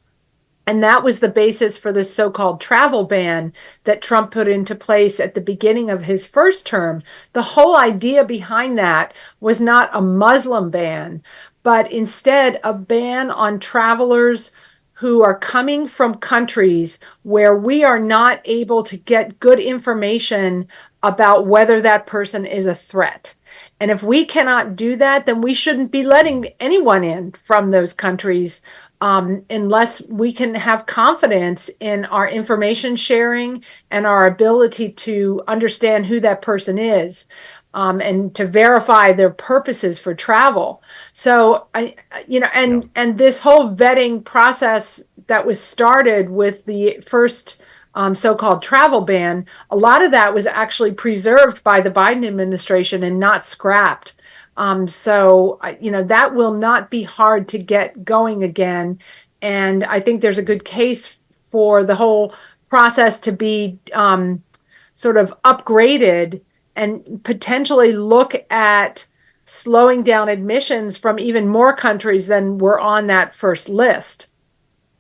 And that was the basis for the so-called travel ban that Trump put into place at the beginning of his first term. The whole idea behind that was not a Muslim ban, but instead a ban on travelers who are coming from countries where we are not able to get good information about whether that person is a threat. And if we cannot do that, then we shouldn't be letting anyone in from those countries unless we can have confidence in our information sharing and our ability to understand who that person is. And to verify their purposes for travel. So and this whole vetting process that was started with the first so-called travel ban, a lot of that was actually preserved by the Biden administration and not scrapped. That will not be hard to get going again. And I think there's a good case for the whole process to be sort of upgraded and potentially look at slowing down admissions from even more countries than were on that first list.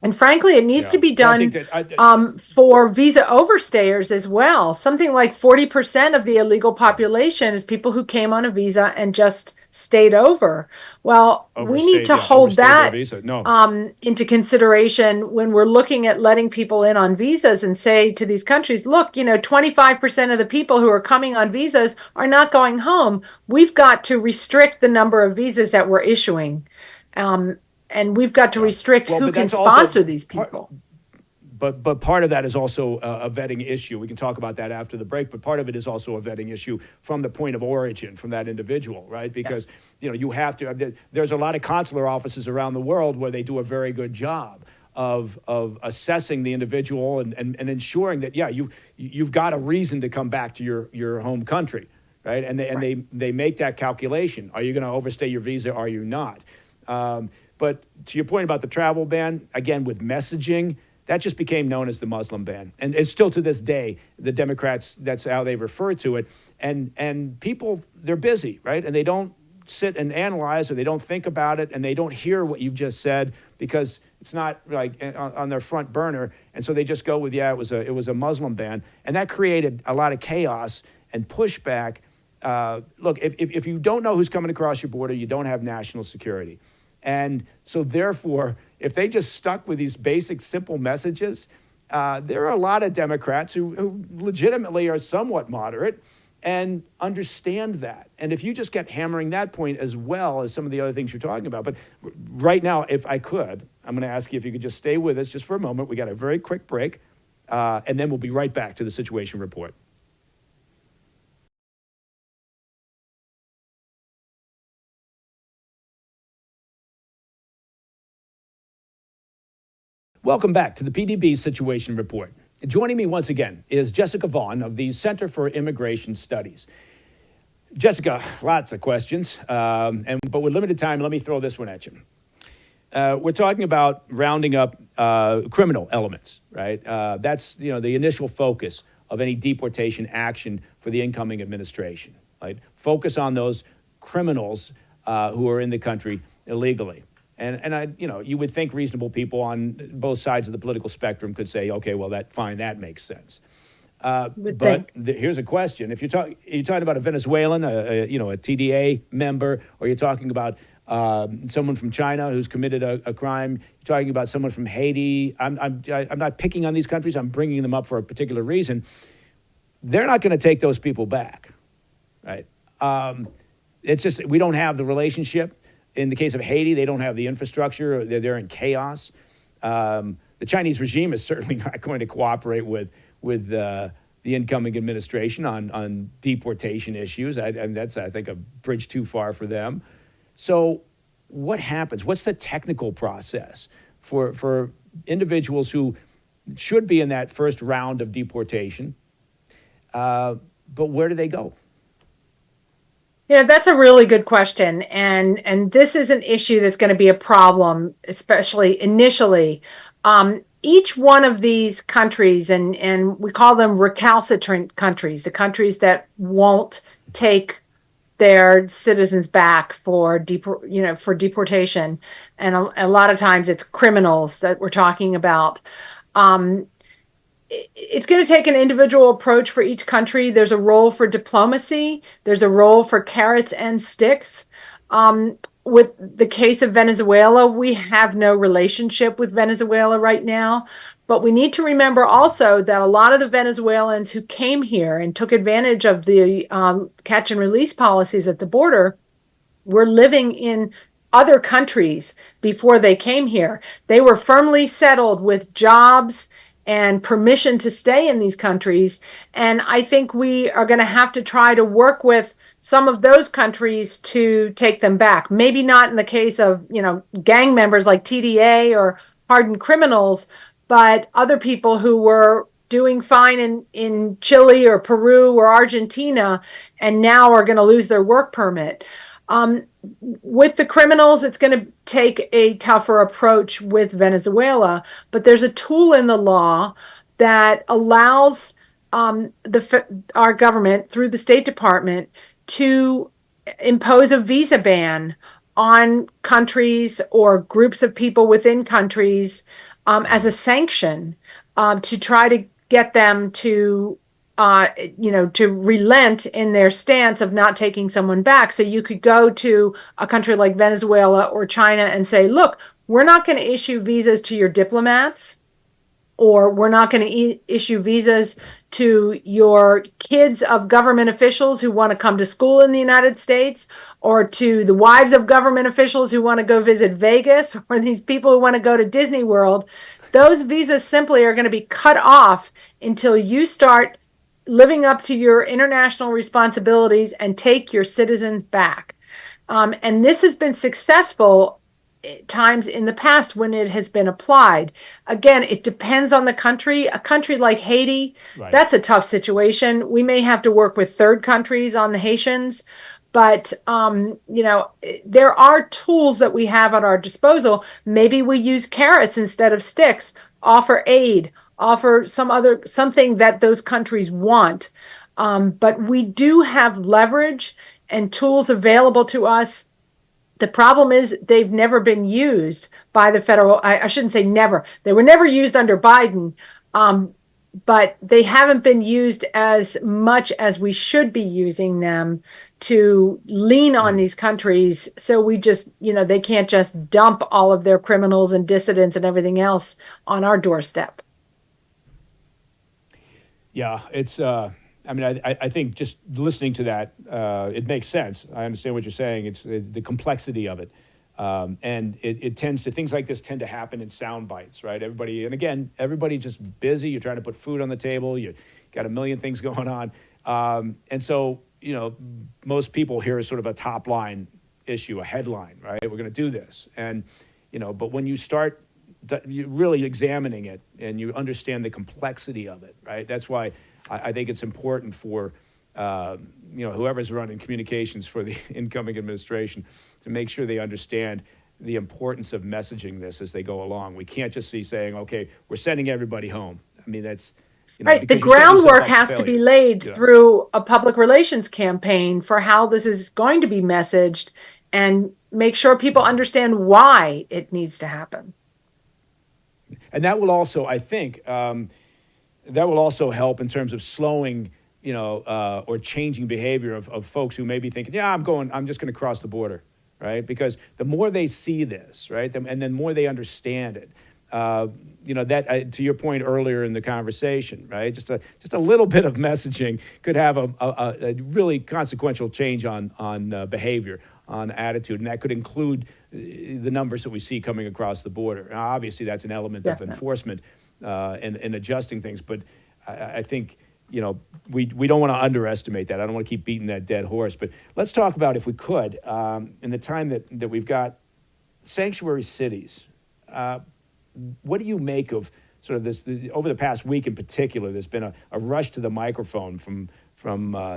And frankly, it needs to be done for visa overstayers as well. Something like 40% of the illegal population is people who came on a visa and just stayed over. Well, we need to hold that into consideration when we're looking at letting people in on visas and say to these countries, look, 25% of the people who are coming on visas are not going home. We've got to restrict the number of visas that we're issuing. And we've got to restrict who can sponsor these people. But part of that is also a vetting issue. We can talk about that after the break, but part of it is also a vetting issue from the point of origin, from that individual, right? Because, you have to, there's a lot of consular offices around the world where they do a very good job of assessing the individual and ensuring that, you've got a reason to come back to your home country, right? And they make that calculation. Are you going to overstay your visa? Are you not? But to your point about the travel ban, again, with messaging, that just became known as the Muslim ban. And it's still to this day, the Democrats, that's how they refer to it. And people, they're busy, right? And they don't sit and analyze, or they don't think about it, and they don't hear what you've just said because it's not like on their front burner, and so they just go with, yeah, it was a Muslim ban, and that created a lot of chaos and pushback. Look, if you don't know who's coming across your border, you don't have national security. And so therefore, if they just stuck with these basic, simple messages, there are a lot of Democrats who legitimately are somewhat moderate and understand that. And if you just kept hammering that point as well as some of the other things you're talking about. But right now, if I could, I'm going to ask you if you could just stay with us just for a moment. We got a very quick break, and then we'll be right back to the Situation Report. Welcome back to the PDB Situation Report. Joining me once again is Jessica Vaughan of the Center for Immigration Studies. Jessica, lots of questions, but with limited time, let me throw this one at you. We're talking about rounding up criminal elements, right? That's the initial focus of any deportation action for the incoming administration, right? Focus on those criminals who are in the country illegally. And you would think reasonable people on both sides of the political spectrum could say, okay, well, that makes sense. Here's a question: if you're talking about a Venezuelan, a TDA member, or you're talking about someone from China who's committed a crime, you're talking about someone from Haiti. I'm not picking on these countries. I'm bringing them up for a particular reason. They're not going to take those people back, right? It's just we don't have the relationship. In the case of Haiti, they don't have the infrastructure. They're in chaos. The Chinese regime is certainly not going to cooperate with the incoming administration on deportation issues. And that's, I think, a bridge too far for them. So what happens? What's the technical process for individuals who should be in that first round of deportation? But where do they go? That's a really good question. And this is an issue that's going to be a problem, especially initially. Each one of these countries, and we call them recalcitrant countries, the countries that won't take their citizens back for deportation. And a lot of times it's criminals that we're talking about. It's going to take an individual approach for each country. There's a role for diplomacy. There's a role for carrots and sticks. With the case of Venezuela, we have no relationship with Venezuela right now. But we need to remember also that a lot of the Venezuelans who came here and took advantage of the catch and release policies at the border were living in other countries before they came here. They were firmly settled with jobs and permission to stay in these countries. And I think we are going to have to try to work with some of those countries to take them back. Maybe not in the case of, gang members like TDA or hardened criminals, but other people who were doing fine in Chile or Peru or Argentina and now are going to lose their work permit. With the criminals, it's going to take a tougher approach with Venezuela, but there's a tool in the law that allows our government through the State Department to impose a visa ban on countries or groups of people within countries as a sanction to try to get them to relent in their stance of not taking someone back. So you could go to a country like Venezuela or China and say, look, we're not going to issue visas to your diplomats, or we're not going to issue visas to your kids of government officials who want to come to school in the United States, or to the wives of government officials who want to go visit Vegas, or these people who want to go to Disney World. Those visas simply are going to be cut off until you start living up to your international responsibilities and take your citizens back. And this has been successful times in the past when it has been applied. Again, it depends on the country. A country like Haiti, right, that's a tough situation. We may have to work with third countries on the Haitians, but there are tools that we have at our disposal. Maybe we use carrots instead of sticks, offer aid, offer something that those countries want. But we do have leverage, and tools available to us. The problem is they've never been used by the federal. I shouldn't say never. They were never used under Biden, but they haven't been used as much as we should be using them to lean on these countries. So we just, they can't just dump all of their criminals and dissidents and everything else on our doorstep. Yeah, it's. I think just listening to that, it makes sense. I understand what you're saying. It's the complexity of it, and it tends to, things like this tend to happen in sound bites, right? Everybody's just busy. You're trying to put food on the table. You got a million things going on, and so most people hear sort of a top line issue, a headline, right? We're going to do this, and but when you start really examining it and you understand the complexity of it, right? That's why I think it's important for whoever's running communications for the incoming administration to make sure they understand the importance of messaging this as they go along. We can't just be saying, okay, we're sending everybody home. I mean, that's right. The groundwork has to be laid through a public relations campaign for how this is going to be messaged, and make sure people understand why it needs to happen. And that will also, I think, that will also help in terms of slowing, or changing behavior of folks who may be thinking, yeah, I'm just going to cross the border, right? Because the more they see this, right, and then more they understand it, that to your point earlier in the conversation, right, just a little bit of messaging could have a really consequential change on behavior, on attitude, and that could include the numbers that we see coming across the border. Now, obviously, that's an element of enforcement and adjusting things, but I think we don't want to underestimate that. I don't want to keep beating that dead horse, but let's talk about, if we could, in the time that we've got, sanctuary cities. What do you make of sort of this? Over the past week in particular, there's been a rush to the microphone from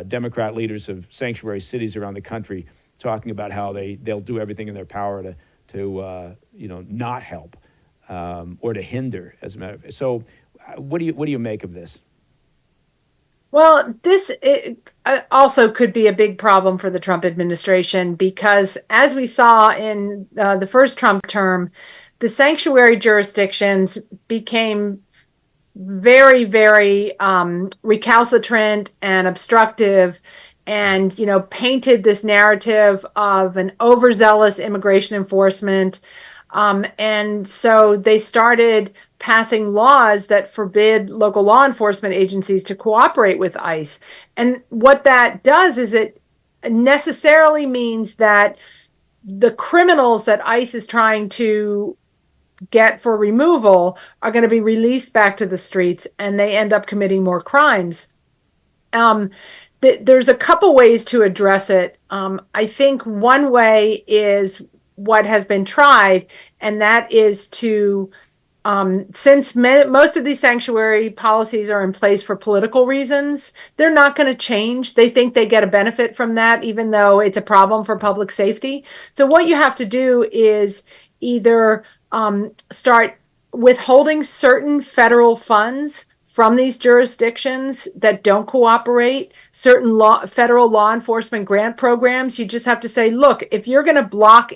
Democrat leaders of sanctuary cities around the country, talking about how they'll do everything in their power to not help or to hinder, as a matter of. So, what do you make of this? Well, this also could be a big problem for the Trump administration, because as we saw in the first Trump term, the sanctuary jurisdictions became very, very recalcitrant and obstructive, and painted this narrative of an overzealous immigration enforcement, and so they started passing laws that forbid local law enforcement agencies to cooperate with ICE. And what that does is it necessarily means that the criminals that ICE is trying to get for removal are going to be released back to the streets, and they end up committing more crimes. There's a couple ways to address it. I think one way is what has been tried, and that is to, since most of these sanctuary policies are in place for political reasons, they're not going to change. They think they get a benefit from that, even though it's a problem for public safety. So what you have to do is either start withholding certain federal funds from these jurisdictions that don't cooperate, certain federal law enforcement grant programs. You just have to say, look, if you're going to block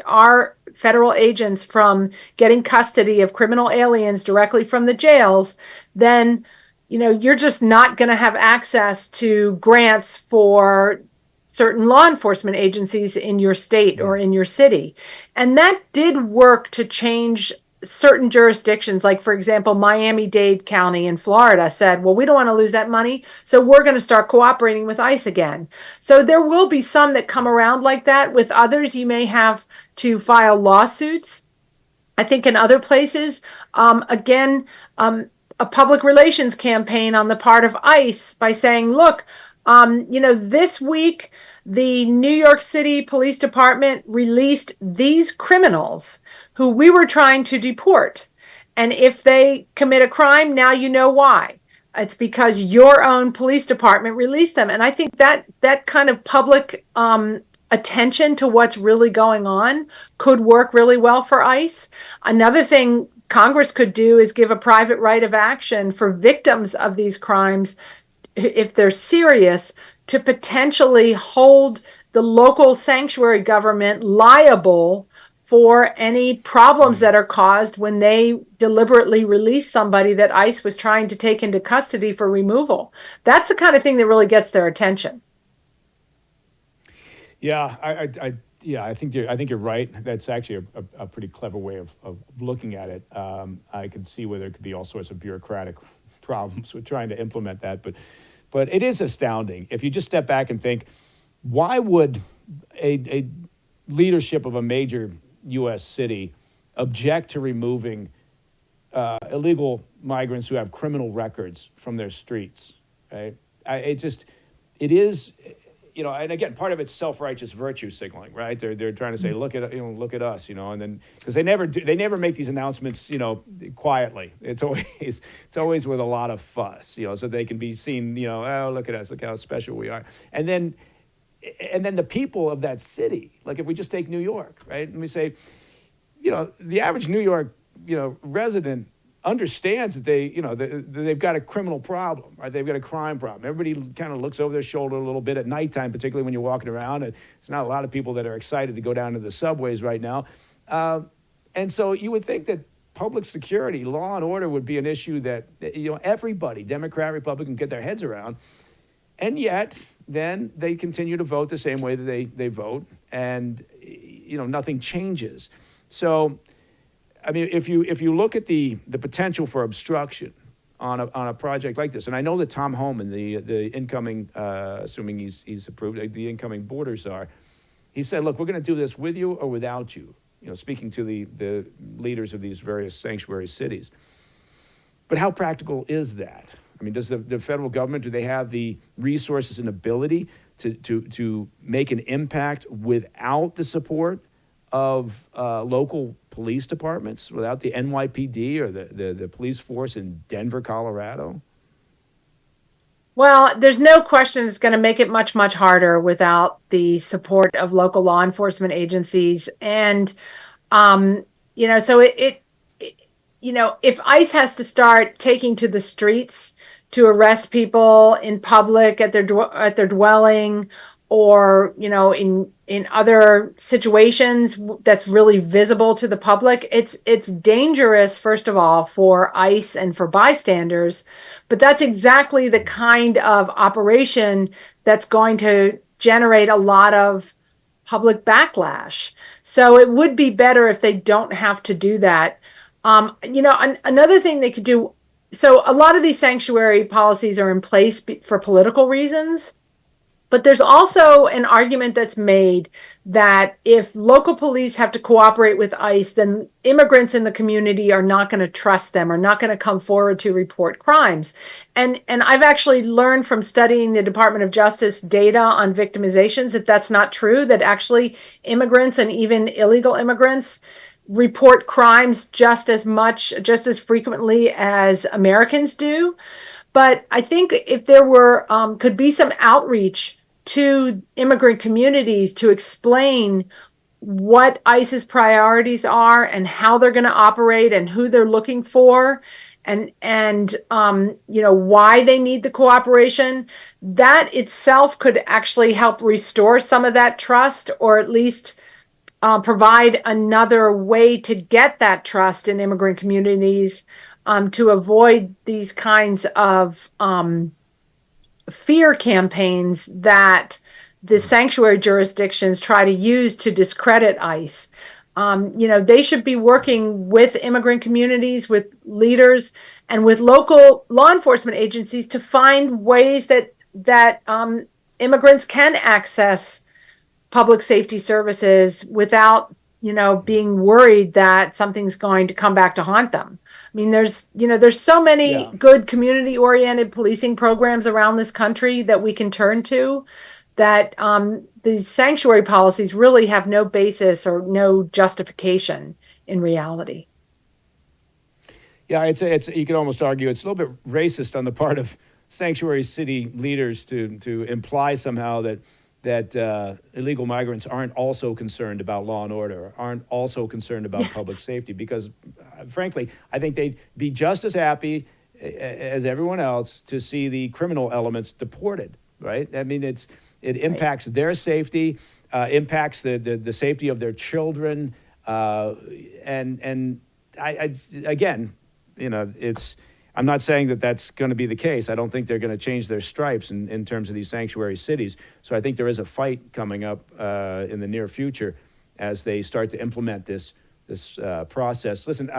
our federal agents from getting custody of criminal aliens directly from the jails, then you're just not going to have access to grants for certain law enforcement agencies in your state or in your city. And that did work to change certain jurisdictions. Like, for example, Miami-Dade County in Florida said, well, we don't want to lose that money, so we're going to start cooperating with ICE again. So there will be some that come around like that. With others, you may have to file lawsuits. I think in other places, a public relations campaign on the part of ICE by saying, look, this week, the New York City Police Department released these criminals who we were trying to deport. And if they commit a crime, now you know why. It's because your own police department released them. And I think that kind of public attention to what's really going on could work really well for ICE. Another thing Congress could do is give a private right of action for victims of these crimes, if they're serious, to potentially hold the local sanctuary government liable for any problems that are caused when they deliberately release somebody that ICE was trying to take into custody for removal. That's the kind of thing that really gets their attention. Yeah, I think you're right. That's actually a pretty clever way of looking at it. I can see where there could be all sorts of bureaucratic problems with trying to implement that, but it is astounding if you just step back and think, why would a leadership of a major U.S. city object to removing illegal migrants who have criminal records from their streets? Right? It is. And again, part of it's self-righteous virtue signaling, right? They're trying to say, look at us, and then because they never make these announcements, quietly. It's always with a lot of fuss, so they can be seen, oh, look at us, look how special we are, and then the people of that city, like if we just take New York, right, and we say, the average New York, resident understands that they've got a criminal problem, right? They've got a crime problem. Everybody kind of looks over their shoulder a little bit at nighttime, particularly when you're walking around, and it's not a lot of people that are excited to go down to the subways right now. And so you would think that public security, law and order would be an issue that, everybody, Democrat, Republican, get their heads around. And yet, then they continue to vote the same way that they vote, and, nothing changes. So, I mean, if you look at the potential for obstruction on a project like this, and I know that Tom Homan, the incoming, assuming he's approved, the incoming border czar, he said, look, we're going to do this with you or without you, speaking to the leaders of these various sanctuary cities. But how practical is that? I mean, does the federal government, do they have the resources and ability to make an impact without the support of local police departments, without the NYPD or the police force in Denver, Colorado? Well, there's no question it's going to make it much, much harder without the support of local law enforcement agencies. And, so if ICE has to start taking to the streets to arrest people in public at their dwelling, or in other situations that's really visible to the public, it's dangerous, first of all, for ICE and for bystanders, but that's exactly the kind of operation that's going to generate a lot of public backlash. So it would be better if they don't have to do that. Another thing they could do, so a lot of these sanctuary policies are in place for political reasons. But there's also an argument that's made that if local police have to cooperate with ICE, then immigrants in the community are not going to trust them, are not going to come forward to report crimes. And I've actually learned from studying the Department of Justice data on victimizations that that's not true, that actually immigrants and even illegal immigrants report crimes just as frequently as Americans do. But I think if there could be some outreach to immigrant communities to explain what ICE's priorities are and how they're going to operate and who they're looking for, and why they need the cooperation, that itself could actually help restore some of that trust, or at least provide another way to get that trust in immigrant communities, to avoid these kinds of fear campaigns that the sanctuary jurisdictions try to use to discredit ICE. They should be working with immigrant communities, with leaders, and with local law enforcement agencies to find ways that immigrants can access public safety services without, being worried that something's going to come back to haunt them. I mean, there's so many good community-oriented policing programs around this country that we can turn to, that the sanctuary policies really have no basis or no justification in reality. Yeah, it's you could almost argue it's a little bit racist on the part of sanctuary city leaders to imply somehow that illegal migrants aren't also concerned about law and order, aren't also concerned about public safety, because frankly, I think they'd be just as happy as everyone else to see the criminal elements deported. right? I mean, it impacts their safety, impacts the safety of their children, and I again, I'm not saying that that's going to be the case. I don't think they're going to change their stripes in terms of these sanctuary cities. So I think there is a fight coming up in the near future as they start to implement this process. Listen,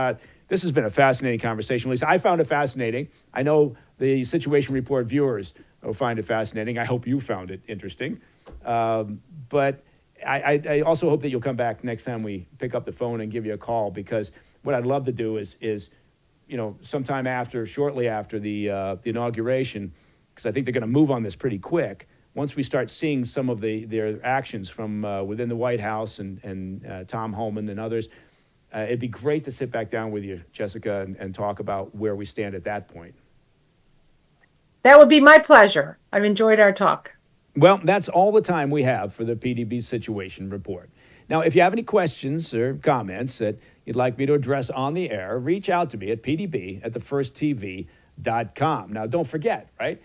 this has been a fascinating conversation. Lisa, I found it fascinating. I know the Situation Report viewers will find it fascinating. I hope you found it interesting. But I also hope that you'll come back next time we pick up the phone and give you a call, because what I'd love to do is sometime shortly after the inauguration, because I think they're going to move on this pretty quick. Once we start seeing some of their actions from within the White House and Tom Homan and others, it'd be great to sit back down with you, Jessica, and talk about where we stand at that point. That would be my pleasure. I've enjoyed our talk. Well, that's all the time we have for the PDB Situation Report. Now, if you have any questions or comments that you'd like me to address on the air, reach out to me at pdb@thefirsttv.com. Now, don't forget, right?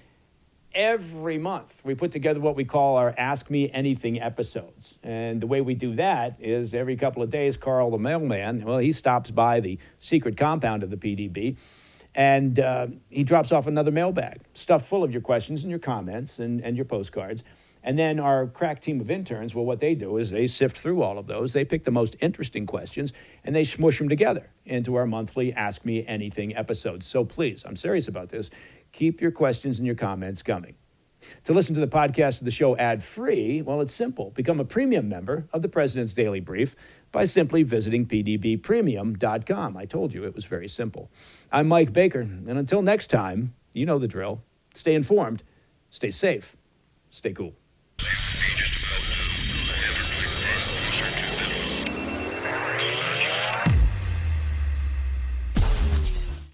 Every month, we put together what we call our Ask Me Anything episodes. And the way we do that is every couple of days, Carl the mailman, he stops by the secret compound of the PDB, and he drops off another mailbag stuffed full of your questions and your comments and your postcards. And then our crack team of interns, what they do is they sift through all of those. They pick the most interesting questions, and they smush them together into our monthly Ask Me Anything episodes. So please, I'm serious about this. Keep your questions and your comments coming. To listen to the podcast of the show ad-free, it's simple. Become a premium member of the President's Daily Brief by simply visiting pdbpremium.com. I told you it was very simple. I'm Mike Baker, and until next time, you know the drill. Stay informed, stay safe, stay cool.